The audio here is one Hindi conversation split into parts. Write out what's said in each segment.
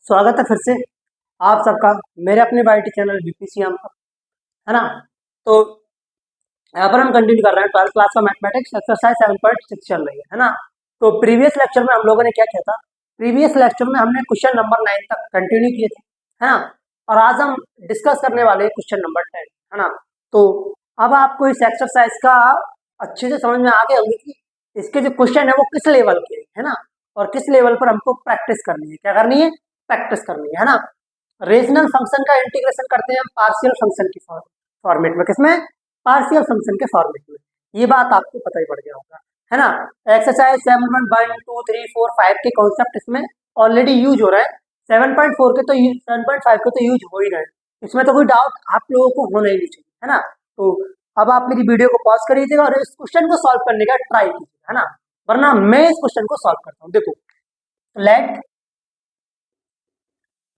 स्वागत है फिर से आप सबका मेरे अपने वाईटी चैनल बीपीसीएम पर, है ना। तो यहाँ पर हम कंटिन्यू कर रहे हैं 12th क्लास का मैथमेटिक्स एक्सरसाइज 7.6 चल रही है ना। तो प्रीवियस लेक्चर में हम लोगों ने क्या किया था, प्रीवियस लेक्चर में हमने क्वेश्चन नंबर 9 तक कंटिन्यू किए थे, है ना। और आज हम डिस्कस करने वाले हैं क्वेश्चन नंबर 10, है ना। तो अब आपको इस एक्सरसाइज का अच्छे से समझ में आ गया होंगे कि इसके जो क्वेश्चन है वो किस लेवल के है ना, और किस लेवल पर हमको प्रैक्टिस करनी है, क्या करनी है, प्रैक्टिस करनी है ना। रेशनल फंक्शन का इंटीग्रेशन करते हैं हम पार्शियल फंक्शन की फॉर्मेट में, किसमें, पार्शियल फंक्शन के फॉर्मेट में। ये बात आपको पता ही पड़ गया होगा, है ना। एक्सरसाइज 7.1 2 3 4 5 के कॉन्सेप्ट इसमें ऑलरेडी यूज हो रहा है। 7.4 के तो 7.5 के तो यूज हो ही रहे हैं, इसमें तो कोई डाउट आप लोगों को होना ही नहीं चाहिए, है ना। तो अब आप मेरी वीडियो को पॉज करिएगा और इस क्वेश्चन को सॉल्व करने का ट्राई कीजिए, है ना। वरना मैं इस क्वेश्चन को सॉल्व करता हूँ। देखो लेट,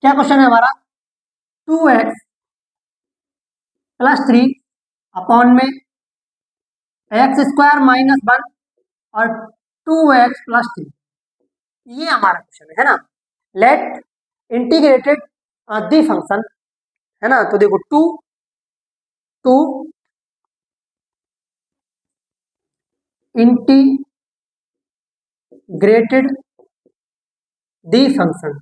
क्या क्वेश्चन है हमारा, 2x + 3 अपॉन में x² - 1 और 2x + 3, ये हमारा क्वेश्चन है ना। लेट इंटीग्रेटेड दी फंक्शन, है ना। तो देखो 2 integrated the function,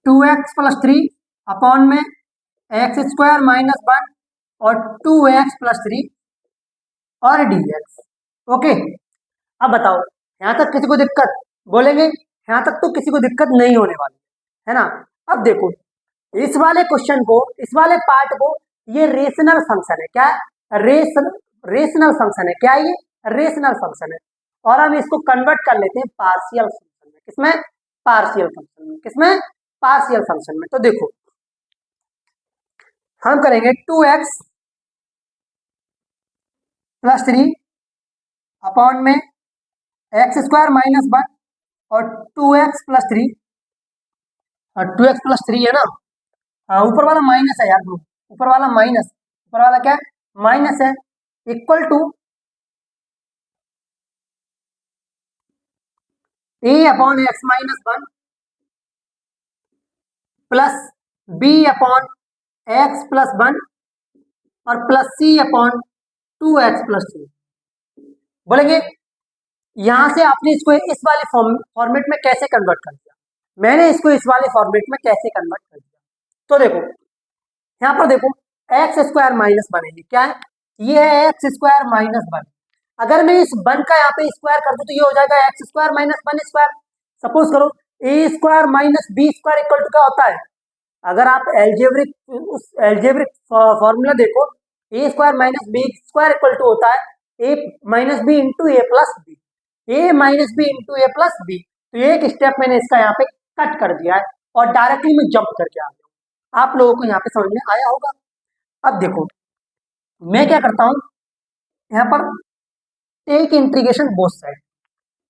two x plus 3 upon में x² - 1 और 2x + 3 और dx। ओके, अब बताओ यहां तक किसी को दिक्कत, बोलेंगे यहां तक तो किसी को दिक्कत नहीं होने वाली है ना। अब देखो इस वाले क्वेश्चन को, इस वाले पार्ट को, ये रेशनल फंक्शन है, क्या रेशनल फंक्शन है, क्या ये रेशनल फंक्शन है। और हम इसको कन्वर्ट कर लेते हैं पार्शियल फंक्शन में, किसमें, पार्शियल फंक्शन में, किसमें, पार्शियल फंक्शन में। तो देखो हम करेंगे 2x + 3 अपॉन में x² - 1 और 2x + 3 और 2x + 3 है ना। ऊपर वाला माइनस है यार ब्रो, ऊपर वाला माइनस, ऊपर वाला क्या माइनस है, equal to a/x - 1 plus b/x + 1 और प्लस c/2x + 3। बोलेंगे यहां से आपने इसको इस वाले फॉर्मेट में कैसे कन्वर्ट कर दिया, मैंने इसको इस वाले फॉर्मेट में कैसे कन्वर्ट कर दिया। तो देखो यहाँ पर देखो x² - 1 है, क्या है, ये है x² - 1। अगर मैं इस 1 का यहाँ पे स्क्वायर कर दूं तो ये हो जाएगा x² - 1²। सपोज करो a² - b² इक्वल टू क्या होता है, अगर आप एल्जेब्रिक फॉर्मूला देखो, a² - b² इक्वल टू होता है a - b × a + b, a - b × a + b। तो एक स्टेप मैंने इसका यहाँ पे कट कर दिया है और डायरेक्टली मैं जंप करके आ गया, आप लोगों को यहाँ पे समझ में आया होगा। अब देखो मैं क्या करता हूँ, यहाँ पर टेक इंटीग्रेशन बोथ साइड,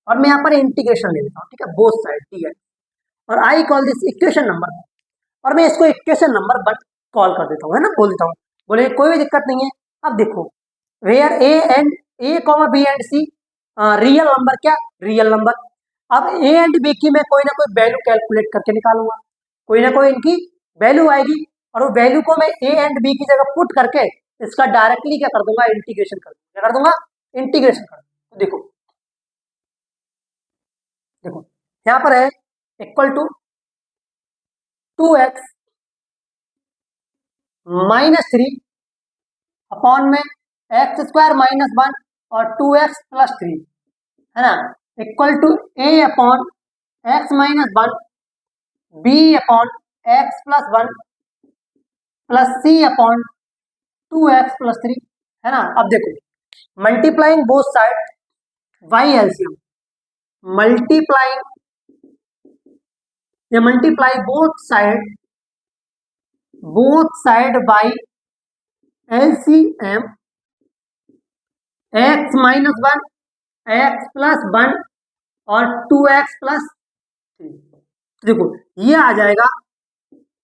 और मैं यहाँ पर इंटीग्रेशन ले लेता हूँ, ठीक है, बोथ साइड, ठीक है। और I call this equation number, और मैं इसको इक्वेशन नंबर 1 कॉल कर देता हूँ, है ना, बोल देता हूँ। बोले कोई भी दिक्कत नहीं है। अब देखो where B and C real number, क्या रियल नंबर। अब ए एंड बी की मैं कोई ना कोई वैल्यू कैलकुलेट करके निकालूंगा, कोई ना कोई इनकी वैल्यू आएगी, और वो वैल्यू को मैं ए एंड बी की जगह पुट करके इसका डायरेक्टली क्या कर दूंगा, इंटीग्रेशन कर दूंगा, क्या कर दूंगा, इंटीग्रेशन कर दूंगा। तो देखो देखो यहाँ पर है इक्वल टू 2x - 3 अपॉन में x² - 1 और 2x + 3, है ना, equal to a/x - 1 b/x + 1 plus c/2x + 3, है ना। अब देखो multiplying both side by LCM, multiplying या multiply both side by LCM x - 1 x + 1 और 2x + 3। देखो ये आ जाएगा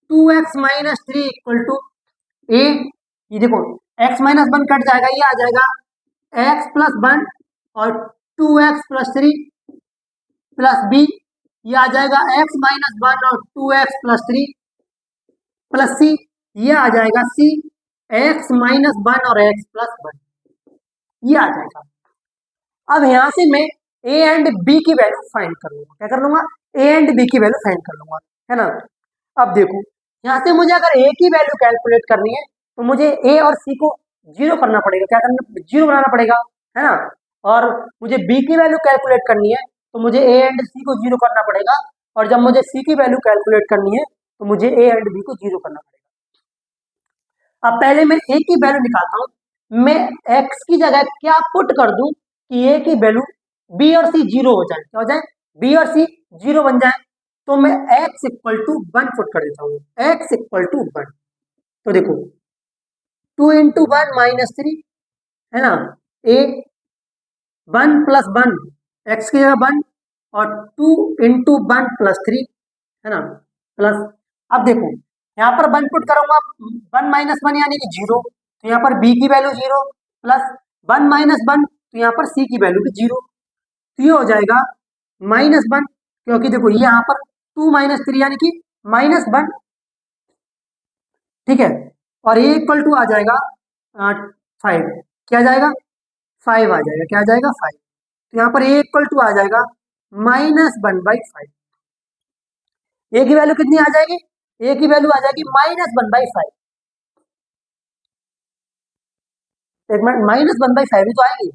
2x - 3 इक्वल टू a, ये देखो x - 1 कट जाएगा, ये आ जाएगा x + 1 और 2x+3 प्लस बी, ये आ जाएगा x-1 और 2x+3 प्लस सी, ये आ जाएगा सी x-1 और x+1, ये आ जाएगा। अब यहां से मैं a एंड b की वैल्यू फाइंड कर लूंगा। क्या कर लूंगा? a एंड b की वैल्यू फाइंड कर लूंगा, है ना। अब देखो यहां से मुझे अगर a की वैल्यू कैलकुलेट करनी है तो मुझे a और c को जीरो करना पड़ेगा। क्या करना? जीरो बनाना पड़ेगा, है ना। और मुझे b की वैल्यू कैलकुलेट करनी है तो मुझे a एंड c को जीरो करना पड़ेगा। और जब मुझे c की वैल्यू कैलकुलेट करनी है तो मुझे a एंड b को जीरो करना पड़ेगा। अब पहले मैं a की वैल्यू निकालता हूँ। मैं x की जगह क्या पुट कर दूं कि a की वैल्यू b और c जीरो हो जाए। क्या हो जाए? b और c जीरो बन जाए। तो मैं x इक्वल टू 1 पुट कर देता हूँ, x इक्वल टू 1। तो देखो 2 इंटू 1 -3, है ना। a 1 प्लस 1, x की जगह 1 और 2 इंटू 1 प्लस 3, है ना, प्लस। अब देखो यहाँ पर 1 पुट करूंगा, 1 माइनस 1 यानी कि 0, तो यहाँ पर b की वैल्यू 0 प्लस 1 माइनस 1, तो यहाँ पर c की वैल्यू भी 0। तो ये हो जाएगा -1, क्योंकि देखो यहाँ पर 2 माइनस 3 यानी कि -1, ठीक है। और ये इक्वल टू आ जाएगा 5। क्या आ जाएगा? 5 आ जाएगा। क्या आ जाएगा? 5। तो यहाँ पर ए इक्वल टू आ जाएगा -1/5। ए की वैल्यू कितनी आ जाएगी? ए की वैल्यू आ जाएगी -1/5। एक मिनट, -1/5 ही तो आएगी।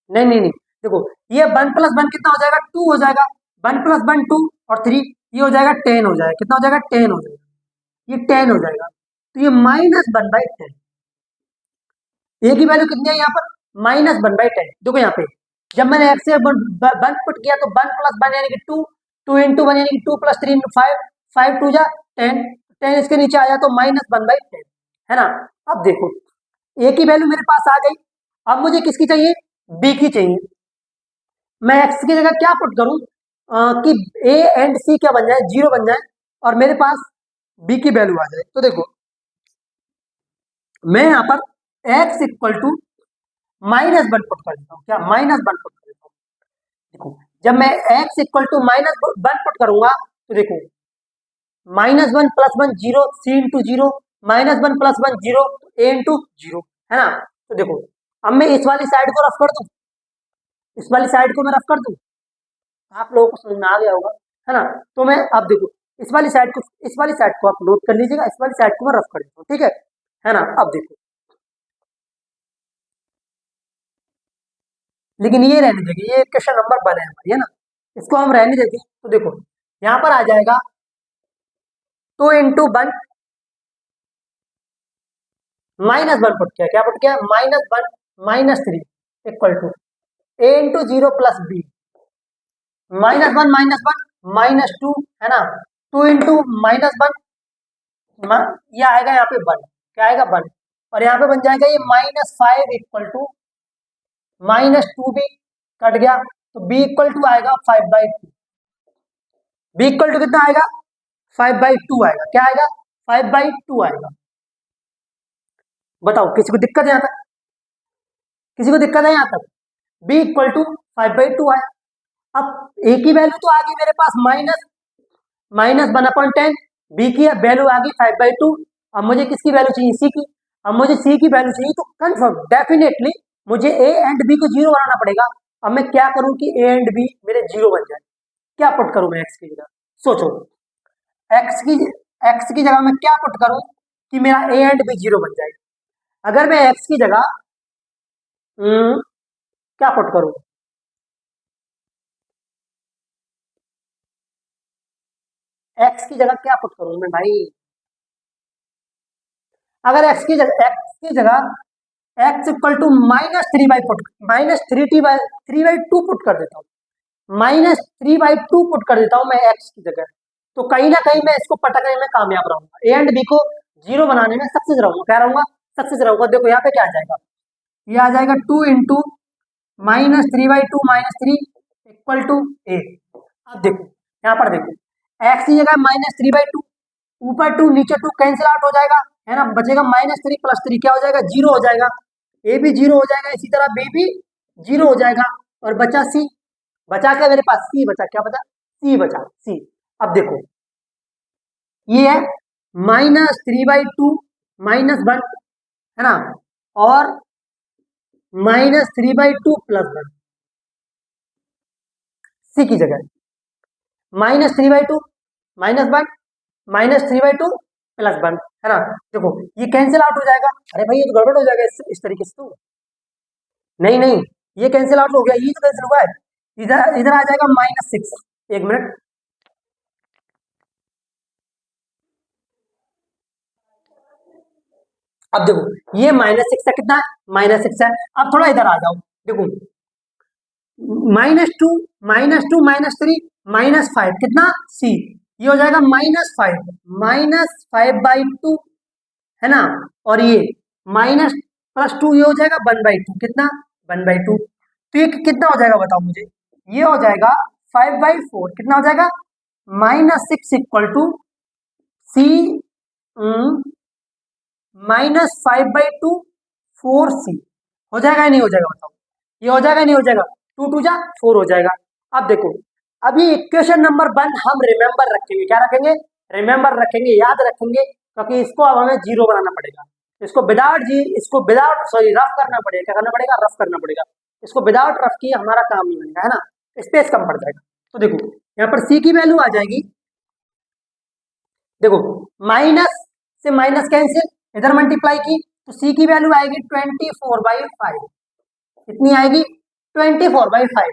नहीं नहीं नहीं, देखो ये 1 प्लस 1 कितना हो जाएगा? 2 हो जाएगा। 1 प्लस 1 2 और 3, ये हो जाएगा 10 हो जाएगा। कितना हो जाएगा? 10 हो जाएगा। ये 10 हो जाएगा। तो ये -1/10। ए की वैल्यू कितनी है यहाँ पर? -1/10। देखो यहाँ पे जब मैंने एक्स से 1 पुट किया तो 1 प्लस 1 यानी कि 2, 2 इंटू 1 यानी कि 2 प्लस 3 इंटू 5, 5 2 जा 10, 10 इसके नीचे आ जाए तो -1/10, है ना। अब देखो ए की वैल्यू मेरे पास आ गई। अब मुझे किसकी चाहिए? बी की चाहिए। मैं एक्स की जगह क्या पुट करूं कि ए एंड सी क्या बन जाए? जीरो बन जाए और मेरे पास बी की वैल्यू आ जाए। तो देखो मैं यहाँ पर x इक्वल टू -1 पुट कर देता हूँ। क्या? -1 पुट कर देता हूँ। देखो जब मैं x इक्वल टू -1 पुट करूंगा तो देखो -1 plus 1 0, c into 0, -1 plus 1 0, a into 0, है ना। तो देखो अब मैं इस वाली साइड को रफ कर दूं, इस वाली साइड को मैं रफ कर दूं, आप लोगों को समझ में आ गया होगा, है ना। तो मैं अब देखो इस वाली साइड को आप नोट कर लीजिएगा, इस वाली साइड को मैं रफ कर देता हूँ, ठीक है ना। अब देखो लेकिन ये रहने देंगे, ये क्वेश्चन नंबर 1 है हमारी, है ना, इसको हम रहने देते हैं। तो देखो यहाँ पर आ जाएगा 2 इंटू 1 -1 पुट किया। क्या पुट किया? -1 -3 equal to a into 0 plus b, -1 -1 -2, है ना। 2 इंटू -1, ये आएगा यहाँ पे 1। क्या आएगा? 1। और यहाँ पे बन जाएगा ये -5 इक्वल टू -2 भी कट गया तो b इक्वल टू आएगा 5/2। b इक्वल टू कितना आएगा? 5/2 आएगा। क्या आएगा? 5/2 आएगा। बताओ किसी को दिक्कत है यहाँ तक? किसी को दिक्कत है यहाँ तक? b इक्वल टू 5/2 आया। अब a की वैल्यू तो आ गई मेरे पास -1/10, b की वैल्यू आ गई 5/2। अब मुझे किसकी वैल्यू चाहिए? c की। अब मुझे c की वैल्यू चाहिए तो कंफर्म डेफिनेटली मुझे a एंड b को जीरो बनाना पड़ेगा। अब मैं क्या करूं कि a एंड b मेरे जीरो बन जाए? क्या पुट करूं मैं x की जगह? सोचो x की जगह मैं क्या पुट करूं कि मेरा a एंड b जीरो बन जाए? अगर मैं x की जगह क्या पुट करूं? x की जगह क्या पुट करूं मैं भाई? अगर x इक्वल टू -3/2 पुट कर देता हूँ, -3/2 पुट कर देता हूँ मैं x की जगह, तो कहीं ना कहीं मैं इसको पटकने में कामयाब रहूंगा, a एंड b को जीरो बनाने में सक्सेस रहूंगा। क्या रहूंगा? सक्सेस रहूंगा। देखो यहाँ पे क्या आ जाएगा? ये आ जाएगा 2 इंटू -3/2 -3 इक्वल टू a। अब देखो यहाँ पर देखो x की जगह -3/2, ऊपर 2 नीचे 2 कैंसिल आउट हो जाएगा, है ना। बचेगा -3 प्लस 3 क्या हो जाएगा? जीरो हो जाएगा। ए भी जीरो हो जाएगा, इसी तरह बी भी जीरो हो जाएगा। और बचा सी, बचा क्या मेरे पास, सी बचा, क्या बचा, सी बचा, सी। अब देखो ये है -3/2 -1 है ना, और -3/2 +1, सी की जगह -3/2 -1 -3/2 +1 है ना। देखो ये कैंसिल आउट हो जाएगा, अरे भाई ये तो गड़बड़ हो जाएगा इस तरीके से, तो नहीं नहीं ये कैंसिल आउट हो गया, ये तो कैंसिल हुआ है, इधर इधर आ जाएगा -6। एक मिनट, अब देखो ये -6 है, कितना -6 है। अब थोड़ा इधर आ जाओ, देखो -2 -2 -3 -5 कितना, सी, ये हो जाएगा -5 है ना, और ये -+2 ये हो जाएगा 1/2, कितना 1/2, तो ये कितना हो जाएगा बताओ मुझे, ये हो जाएगा 5/4, कितना हो जाएगा -6 = सी -5/2 4c, हो जाएगा या नहीं हो जाएगा बताओ, ये हो जाएगा नहीं हो जाएगा, 2 2 जा 4 हो जाएगा। अब देखो अभी इक्वेशन नंबर 1 हम रिमेंबर रखेंगे, क्या रखेंगे, रिमेंबर रखेंगे, याद रखेंगे, क्योंकि इसको अब हमें जीरो बनाना पड़ेगा, इसको विदाउट सॉरी रफ करना पड़ेगा, क्या करना पड़ेगा, रफ करना पड़ेगा, इसको विदाउट रफ किए हमारा काम नहीं बनेगा, है ना, स्पेस कम पड़ जाएगा। तो देखो यहाँ पर सी की वैल्यू आ जाएगी, देखो माइनस से माइनस कैंसिल, इधर मल्टीप्लाई की तो सी की वैल्यू आएगी 24/5, कितनी आएगी 24/5।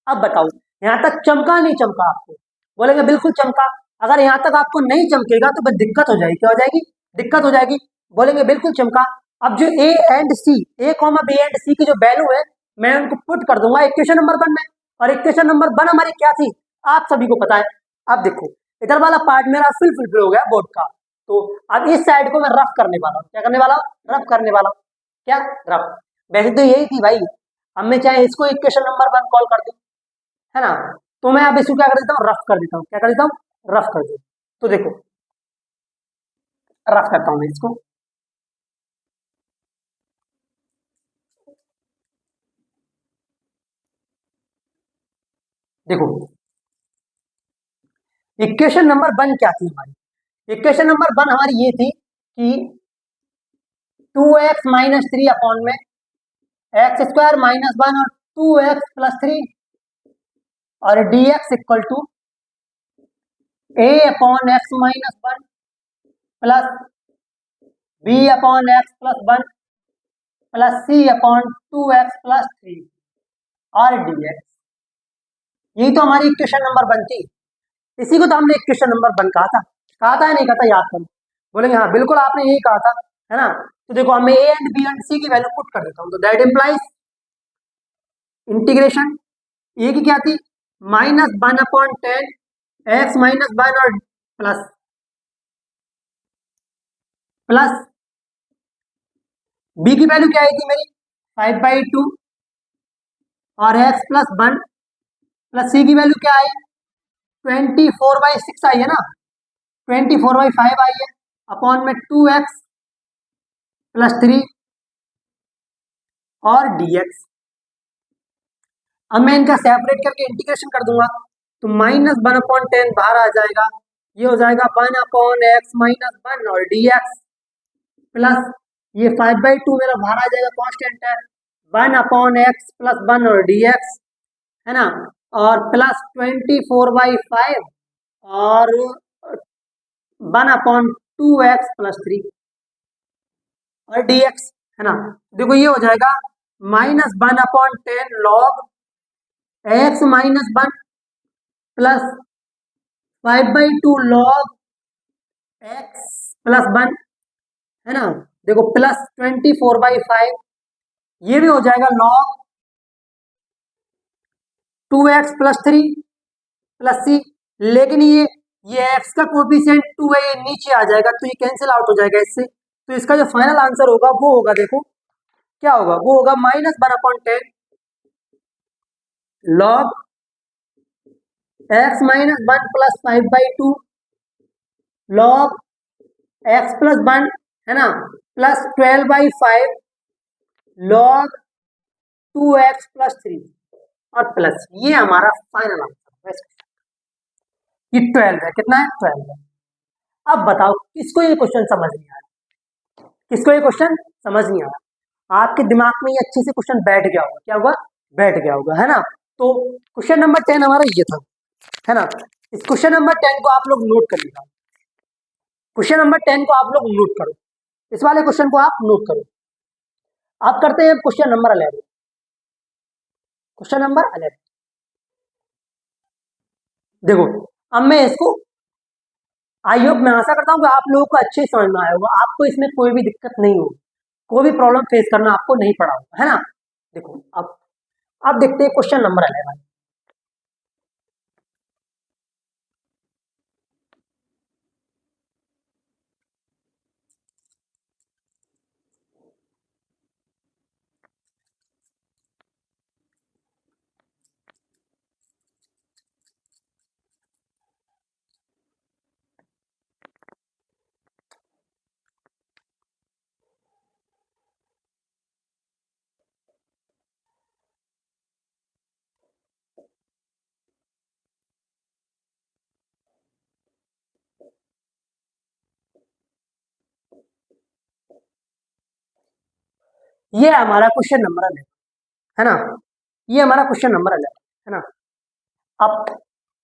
अब बताओ यहाँ तक चमका नहीं चमका, आपको बोलेंगे बिल्कुल चमका, अगर यहाँ तक आपको नहीं चमकेगा तो फिर दिक्कत हो जाएगी, क्या हो जाएगी, दिक्कत हो जाएगी, बोलेंगे बिल्कुल चमका। अब जो A and C, A comma B and C की जो वैल्यू है मैं उनको पुट कर दूंगा इक्वेशन नंबर 1 में, और इक्वेशन नंबर 1 हमारी क्या थी, आप सभी को पता है। अब देखो इधर वाला पार्ट मेरा फुल हो गया बोर्ड का, तो अब इस साइड को मैं रफ करने वाला हूँ, क्या करने वाला हूँ, रफ करने वाला हूँ, क्या रफ, वैसे तो यही थी भाई, अब मैं चाहे इसको इक्वेशन नंबर 1 कॉल कर दूं, है ना, तो मैं अब इसको क्या कर देता हूँ, रफ कर देता हूँ, क्या कर देता हूँ, रफ कर देता हूँ। तो देखो रफ करता हूँ मैं इसको, देखो इक्वेशन नंबर 1 क्या थी हमारी, इक्वेशन नंबर 1 हमारी ये थी कि 2x - 3 अपॉन में x² -1 और 2x+3 और dx equal to a/x - 1 plus b/x+1 plus c/2x+3 और dx, यही तो हमारी इक्वेशन नंबर 1 थी, इसी को तो हमने इक्वेशन नंबर 1 कहा था या नहीं कहा था, याद करो, बोलेंगे हाँ बिल्कुल आपने यही कहा था, है ना। तो देखो मैं ए एंड बी एंड सी की वैल्यू पुट कर देता हूँ, तो दैट इम्प्लाइज इंटीग्रेशन, ये की क्या थी -1/10 x-1 और प्लस प्लस बी की वैल्यू क्या आई थी मेरी 5/2 और x+1 प्लस सी की वैल्यू क्या आई 24/6 आई है ना, 24/5 आई है, अपॉन में 2x+3 और dx। अब मैं इनका सेपरेट करके इंटीग्रेशन कर दूंगा, तो -1/10 बाहर आ जाएगा, ये हो जाएगा 1/x-1 और dx प्लस ये 5/2 मेरा बाहर आ जाएगा, कांस्टेंट है, 1/x+1 और dx, है ना, और प्लस 24/5 और 1/2x+3 और dx, है ना। देखो ये हो जाएगा -1/10 log x-1 plus 5/2 log x+1, है ना, देखो प्लस 24/5, ये भी हो जाएगा log 2x+3 प्लस सी, लेकिन ये x का कोफिशिएंट 2 है, ये नीचे आ जाएगा, तो ये कैंसिल आउट हो जाएगा इससे, तो इसका जो फाइनल आंसर होगा वो होगा, देखो क्या होगा, वो होगा -1/10 log x-1 plus 5/2 log x+1, है ना, प्लस 12/5 log 2x+3, और प्लस, ये हमारा फाइनल आंसर है। ये 12 है, कितना है 12 है। अब बताओ किसको ये क्वेश्चन समझ नहीं आया, किसको ये क्वेश्चन समझ नहीं आया, आपके दिमाग में ये अच्छे से क्वेश्चन बैठ गया होगा, क्या होगा, बैठ गया होगा, है ना। तो क्वेश्चन नंबर 10 हमारा ये था, है ना। इस क्वेश्चन नंबर 10 को आप लोग नोट कर लीजिए, क्वेश्चन नंबर 10 को आप लोग नोट करो, इस वाले क्वेश्चन को आप नोट करो। आप करते हैं क्वेश्चन नंबर 11, क्वेश्चन नंबर 11 देखो। अब मैं इसको, आई होप, मैं आशा करता हूँ कि आप लोगों को अच्छे समझ में आया होगा, आपको इसमें कोई भी दिक्कत नहीं होगी, कोई भी प्रॉब्लम फेस करना आपको नहीं पड़ा होगा, है ना। देखो अब देखते हैं क्वेश्चन नंबर 11। ये हमारा क्वेश्चन नंबर 11, है ना। ये हमारा क्वेश्चन नंबर 11, है ना। अब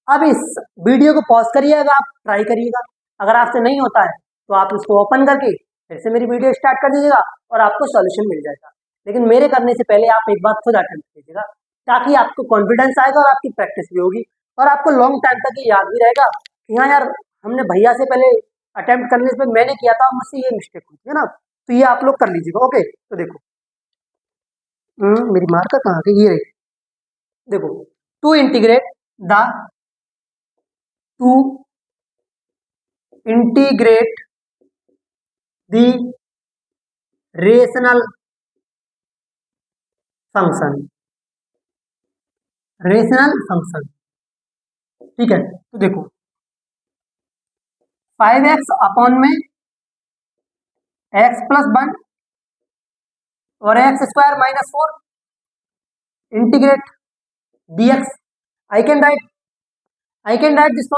अब इस वीडियो को पॉज करिएगा, आप ट्राई करिएगा, अगर आपसे नहीं होता है तो आप इसको ओपन करके फिर से मेरी वीडियो स्टार्ट कर दीजिएगा और आपको सॉल्यूशन मिल जाएगा। लेकिन मेरे करने से पहले आप एक बार खुद अटेम्प्ट कीजिएगा, ताकि आपको कॉन्फिडेंस आएगा और आपकी प्रैक्टिस भी होगी और आपको लॉन्ग टाइम तक ये याद भी रहेगा कि हाँ यार, हमने भैया से पहले अटेम्प्ट करने से पहले मैंने किया था, मुझसे ये मिस्टेक हुई थी, है ना। तो ये आप लोग कर लीजिएगा, ओके। तो देखो, मेरी मार्कर कहाँ गई, ये रही। देखो, to integrate the to integrate the rational function, rational function, ठीक है। तो देखो, 5x अपॉन में x+1 और x² - 4 integrate dx। I can write this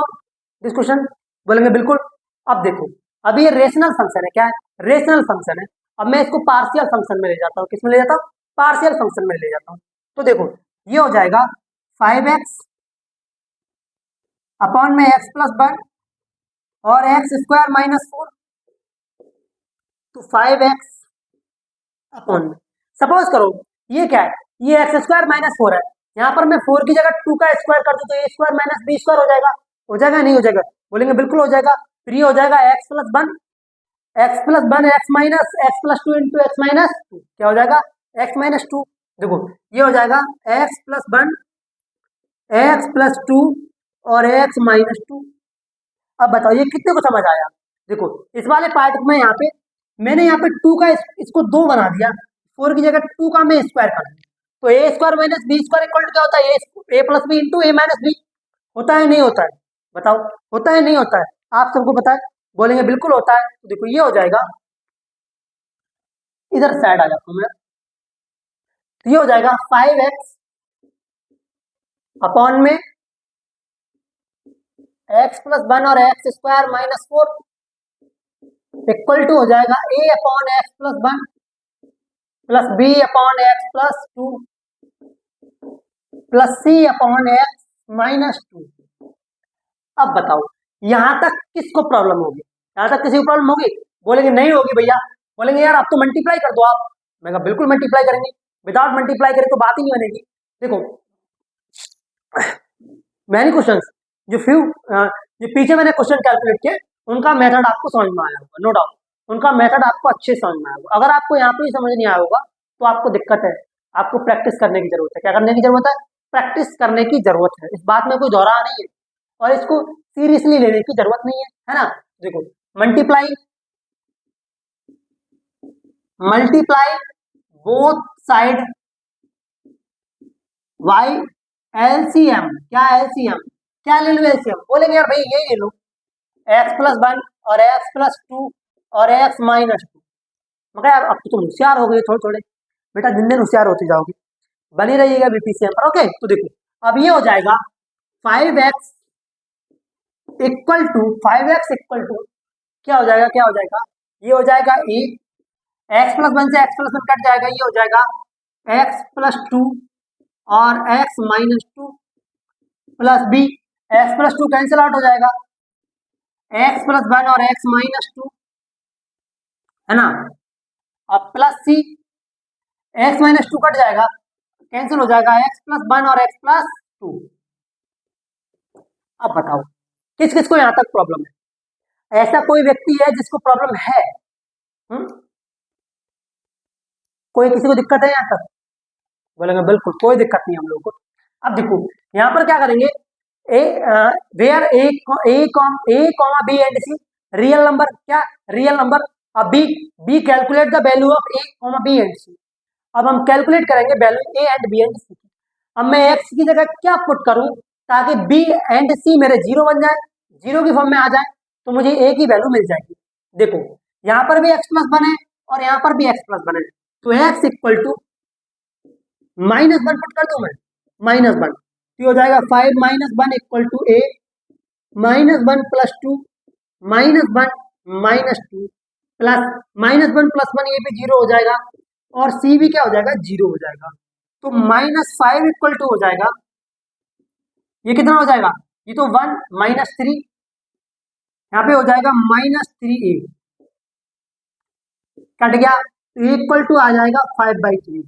question, बोलेंगे बिल्कुल। अब देखो, अब ये रेशनल फंक्शन है, क्या है, रेशनल फंक्शन है। अब मैं इसको पार्शियल फंक्शन में ले जाता हूँ, किस में ले जाता हूँ, पार्शियल फंक्शन में ले जाता हूँ। तो देखो, ये हो जाएगा 5x अपॉन में x+1 और x² - 4। तो 5x अपॉन में, सपोज करो ये क्या है, ये x² - 4 है, यहाँ पर मैं 4 की जगह 2 का स्क्वायर कर दूं तो a² - b² हो जाएगा, हो जाएगा नहीं हो जाएगा, बोलेंगे बिल्कुल हो जाएगा। फिर ये हो जाएगा x+1 x+2 इंटू x-2, क्या हो जाएगा, x-2। देखो, ये हो जाएगा x+1 x+2 और x-2। अब बताओ ये कितने को समझ आया। देखो, इस वाले पार्ट में मैंने यहाँ पे 2 का इसको 2 बना दिया, 4 की जगह 2 का मैं स्क्वायर कर दूं तो a² - b² इक्वल क्या होता है, a+b इंटू a-b। होता है नहीं होता है, बताओ, होता है नहीं होता है, आप सबको पता है, बोलेंगे बिल्कुल होता है। तो देखो, ये हो जाएगा, इधर साइड आ जाता हूं मैं, तो ये हो जाएगा 5x अपॉन में x+1 और x² - 4 इक्वल टू हो जाएगा a upon x+1 plus b upon x+2 plus c upon x-2। अब बताओ, यहां तक किसको प्रॉब्लम होगी, यहां तक किसी को प्रॉब्लम होगी, बोलेंगे नहीं होगी भैया, बोलेंगे यार आप तो मल्टीप्लाई कर दो आप। मैं कहा बिल्कुल मल्टीप्लाई करेंगे, विदाउट मल्टीप्लाई करें तो बात ही नहीं बनेगी। देखो, मैनी क्वेश्चन जो पीछे मैंने क्वेश्चन कैलकुलेट किए, उनका मेथड आपको समझ में आया होगा, नो डाउट, उनका मेथड आपको अच्छे समझ में आया होगा। अगर आपको यहाँ पे ही समझ नहीं आया होगा तो आपको दिक्कत है, आपको प्रैक्टिस करने की जरूरत है। क्या करने की जरूरत है, प्रैक्टिस करने की जरूरत है, इस बात में कोई दोहरा नहीं है और इसको सीरियसली लेने की जरूरत नहीं है ना। देखो, multiply multiply both side by LCM, क्या एलसीएम, क्या ले लो एलसीएम, बोलेंगे यार भाई यही ले लो, x+1 और x+2 और x-2। मगर यार अब तो तुम होशियार हो गए थोड़े थोड़े, बेटा दिन दिन होशियार होते जाओगे। बनी रहिएगा बीपीसीएम पर। ओके, तो देखो अब ये हो जाएगा 5x equal to 5x equal to क्या हो जाएगा, क्या हो जाएगा, ये हो जाएगा ए, एक्स प्लस वन से एक्स प्लस वन कट जाएगा, ये हो जाएगा एक्स प्लस टू और x minus two plus B, x plus two cancel out हो जाएगा, एक्स प्लस वन और एक्स माइनस टू, है ना, अब plus C, x minus two cut जाएगा, कैंसिल हो जाएगा एक्स प्लस वन और एक्स प्लस टू। अब बताओ किस किस को यहां तक प्रॉब्लम है, ऐसा कोई व्यक्ति है जिसको प्रॉब्लम है? कोई किसी को दिक्कत है यहां तक? बोलेंगे बिल्कुल कोई दिक्कत नहीं हम लोगों को। अब देखो यहां पर क्या करेंगे, where A comma B and C real number, क्या रियल नंबर, अब we calculate the value of A comma B and C, अब हम कैलकुलेट करेंगे value A and B and C. अब मैं एक्स की जगह क्या पुट करूं ताकि बी एंड सी मेरे जीरो बन जाए, जीरो की फॉर्म में आ जाए, तो मुझे ए की वैल्यू मिल जाएगी। देखो यहां पर भी एक्स प्लस वन है और यहां पर भी एक्स प्लस वन है, तो x equal to minus one put कर दूं मैं, माइनस वन, तो हो जाएगा 5 minus one equal to A, minus one plus two, minus one minus two plus minus one plus one, ये भी जीरो हो जाएगा और सी भी क्या हो जाएगा, जीरो हो जाएगा, तो माइनस फाइव इक्वल टू हो जाएगा, ये कितना हो जाएगा, ये तो वन माइनस थ्री, यहाँ पे हो जाएगा माइनस थ्री ए, कट गया, तो इक्वल टू आ जाएगा 5/3,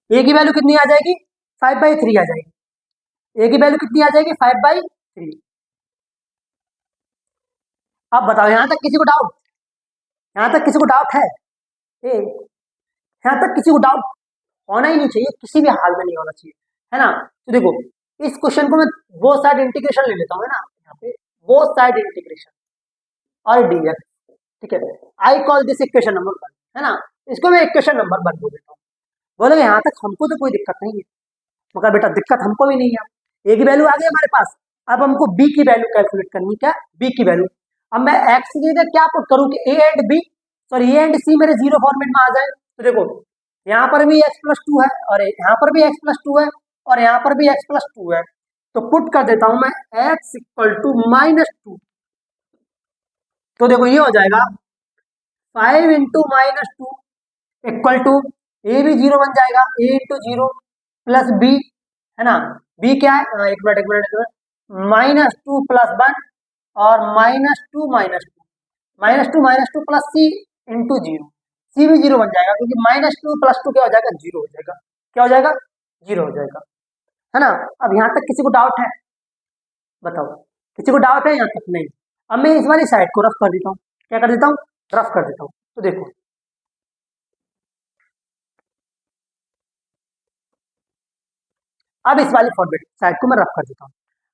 ए की वैल्यू कितनी आ जाएगी, 5/3 आ जाएगी, ए की वैल्यू कितनी आ जाएगी, 5/3। अब बताओ यहां तक किसी को डाउट, यहां तक किसी को डाउट है, यहां तक किसी को डाउट होना ही नहीं चाहिए, किसी भी हाल में नहीं होना चाहिए, है ना। तो देखो इस क्वेश्चन को मैं बोथ साइड इंटीग्रेशन ले लेता हूँ, है ना, यहाँ पे बोथ साइड इंटीग्रेशन और डीएक्स, ठीक है, I call this equation number one, है ना, इसको मैं इक्वेशन नंबर वन बोल देता हूँ। बोलोगे यहाँ तक हमको तो कोई दिक्कत नहीं है, मगर बेटा दिक्कत हमको भी नहीं है, ए की वैल्यू आ गई हमारे पास, अब हमको बी की वैल्यू कैलकुलेट करनी, क्या बी की वैल्यू, अब मैं एक्स की जगह क्या पुट करूँ कि A and B, sorry A and C मेरे जीरो फॉर्मेट में आ जाए, तो देखो यहाँ पर भी एक्स प्लस टू है और यहाँ पर भी एक्स प्लस टू है और यहाँ पर भी एक्स प्लस टू है, तो पुट कर देता हूं मैं x equal to minus two, तो देखो ये हो जाएगा 5 into minus two equal to, A भी जीरो बन जाएगा, A into zero plus B, है ना, बी क्या है, एक minute minus two plus one और minus two minus two plus C into zero, C भी जीरो बन जाएगा क्योंकि माइनस टू प्लस टू क्या हो जाएगा, जीरो हो जाएगा, क्या हो जाएगा, जीरो हो जाएगा, है ना। अब यहाँ तक किसी को डाउट है, बताओ किसी को डाउट है यहाँ तक, नहीं। अब मैं इस वाली साइड को रफ कर देता हूँ, क्या कर देता हूँ, रफ कर देता हूँ, तो देखो अब इस वाली फॉर्मेट साइड को मैं रफ कर देता हूँ।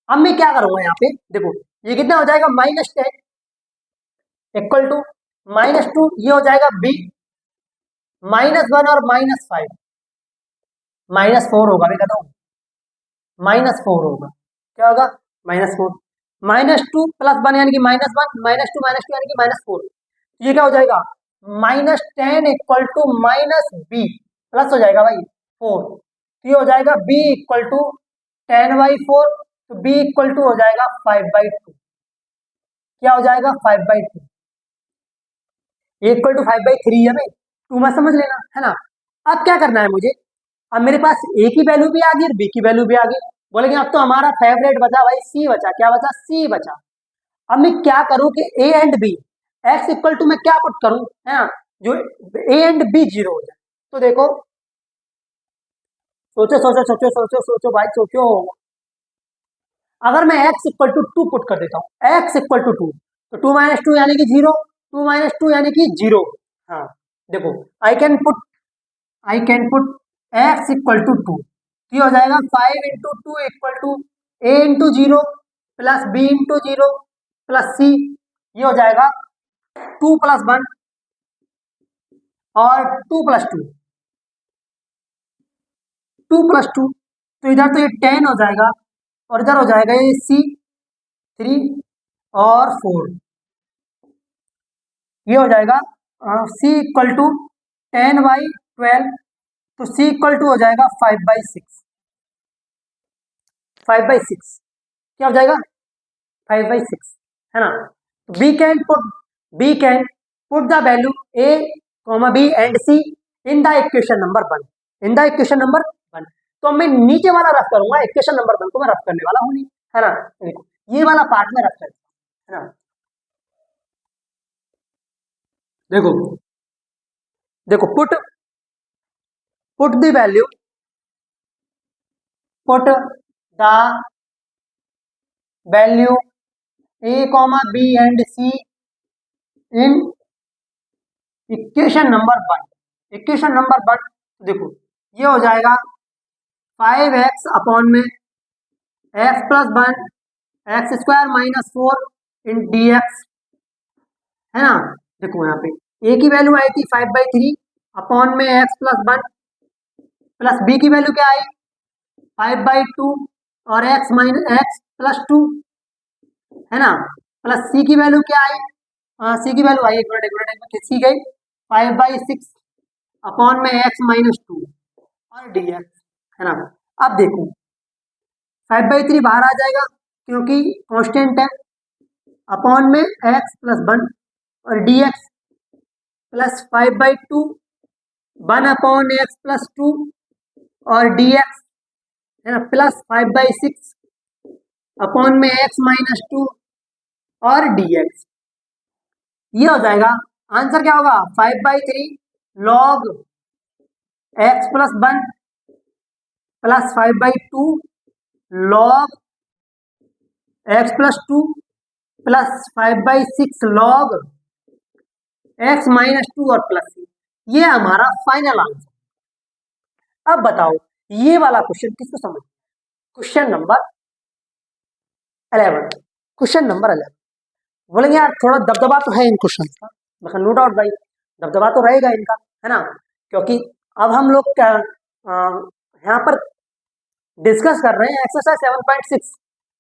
अब मैं क्या करूंगा यहाँ पे, देखो ये कितना हो जाएगा, minus ten equal to minus two, ये हो जाएगा बी, माइनस वन और माइनस फाइव, माइनस फोर होगा, मैं कहता हूँ माइनस फोर होगा, क्या होगा, minus four, minus two plus one यानी कि माइनस वन, माइनस टू यानी कि माइनस फोर, ये क्या हो जाएगा, minus ten equal to minus B, plus हो जाएगा भाई फोर, तो ये हो जाएगा b इक्वल टू 10/4, तो b इक्वल टू हो जाएगा 5/2, क्या हो जाएगा 5/2, ये इक्वल टू 5/3 है भाई, टू मत समझ लेना, है ना। अब क्या करना है मुझे, अब मेरे पास a की वैल्यू भी आ गई और b की वैल्यू भी आ गई, बोलेंगे अब तो हमारा फेवरेट बचा भाई, c बचा, क्या बचा, c बचा। अब मैं क्या करूं कि a and b, x equal to मैं क्या पुट करूं, है ना, जो a एंड b जीरो हो जाए, तो देखो सोचो सोचो सोचो सोचो सोचो भाई सोचो, अगर मैं x equal to two put कर देता हूँ, x इक्वल टू टू, तो टू माइनस टू यानी कि जीरो, टू माइनस टू यानी कि जीरो, हाँ देखो I can put x equal to two, ये हो जाएगा 5 into two equal to a into zero plus b into zero plus c, ये हो जाएगा टू प्लस वन और two plus two, two plus two, तो इधर तो ये 10 हो जाएगा और इधर हो जाएगा ये सी थ्री और फोर, ये हो जाएगा सी इक्वल टू 10/12 तो c इक्वल टू हो जाएगा 5/6, 5/6 क्या हो जाएगा 5/6, है ना। We can put the value a, b and c in the equation number 1, in the equation number 1। तो मैं नीचे वाला रफ करूंगा, इक्वेशन नंबर 1 को मैं रफ करने वाला हूं नहीं, है ना। देखो ये वाला पार्ट में रफ करता हूं, है ना। देखो देखो put the value, put the value a, b and c in equation number 1, equation number 1। देखो ये हो जाएगा 5x अपॉन में x plus 1 x square minus 4 इन डी एक्स, है ना। देखो यहाँ पे a की वैल्यू आई थी 5/3 अपॉन में x प्लस 1 प्लस b की वैल्यू क्या आई 5/2 और x माइनस x प्लस 2, है ना, प्लस c की वैल्यू क्या आई, c की वैल्यू आई एक मिनट खींची गई 5/6 अपॉन में x माइनस 2 और dx, है ना। अब देखो 5/3 बाहर आ जाएगा क्योंकि कांस्टेंट है, अपॉन में x प्लस 1 और dx plus 5/2 1 upon x plus 2 और dx, है ना, प्लस 5/6 अपॉन में x माइनस 2 और dx। ये हो जाएगा आंसर क्या होगा 5/3 log x plus 1 plus 5/2 log x plus 2 plus 5/6 log x minus 2 और प्लस c। ये हमारा फाइनल आंसर। अब बताओ ये वाला क्वेश्चन किसको समझ, क्वेश्चन नंबर 11, क्वेश्चन नंबर 11। बोलेंगे यार थोड़ा दबदबा तो है इन क्वेश्चन का, मतलब नो डाउट भाई दबदबा तो रहेगा इनका, है ना, क्योंकि अब हम लोग क्या यहाँ पर डिस्कस कर रहे हैं एक्सरसाइज 7.6,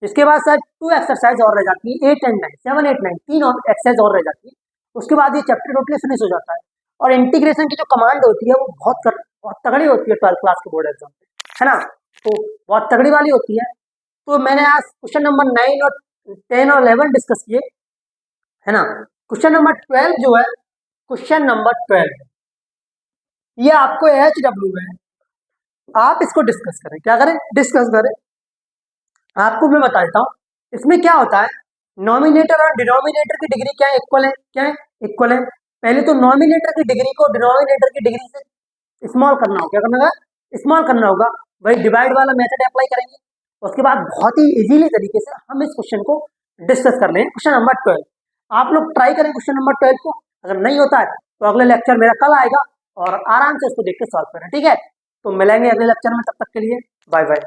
इसके बाद शायद 2 एक्सरसाइज और रह जाती है, 8 एंड 9, 7, 8, 9 तीन और एक्सरसाइज और रह जाती है, उसके बाद ये चैप्टर टोटली फिनिश हो जाता है। और इंटीग्रेशन की जो कमांड होती है वो बहुत तगड़ी होती है 12th क्लास के बोर्ड एग्जाम में, है ना, तो बहुत तगड़ी वाली होती है। तो मैंने आज क्वेश्चन नंबर 9 और 10 और 11 डिस्कस किए, है ना। क्वेश्चन नंबर 12 जो है, क्वेश्चन नंबर 12 ये आपको HW है, आप इसको डिस्कस करें, क्या करें, डिस्कस करें। आपको मैं बता देता हूँ इसमें क्या होता है, नॉमिनेटर और डिनोमिनेटर की डिग्री क्या है, इक्वल है, क्या है, इक्वल है। पहले तो नॉमिनेटर की डिग्री को डिनोमिनेटर की डिग्री से स्मॉल करना होगा, क्या करना होगा, स्मॉल करना होगा, वही डिवाइड वाला मेथड अप्लाई करेंगे। उसके बाद बहुत ही इजीली तरीके से हम इस क्वेश्चन को डिस्कस कर लेंगे, क्वेश्चन नंबर 12। आप लोग ट्राई करें क्वेश्चन नंबर 12 को, अगर नहीं होता है तो अगले लेक्चर मेरा कल आएगा और आराम से उसको देख के सॉल्व करें, ठीक है। तो मिलेंगे अगले लेक्चर में, तब तक के लिए बाय बाय।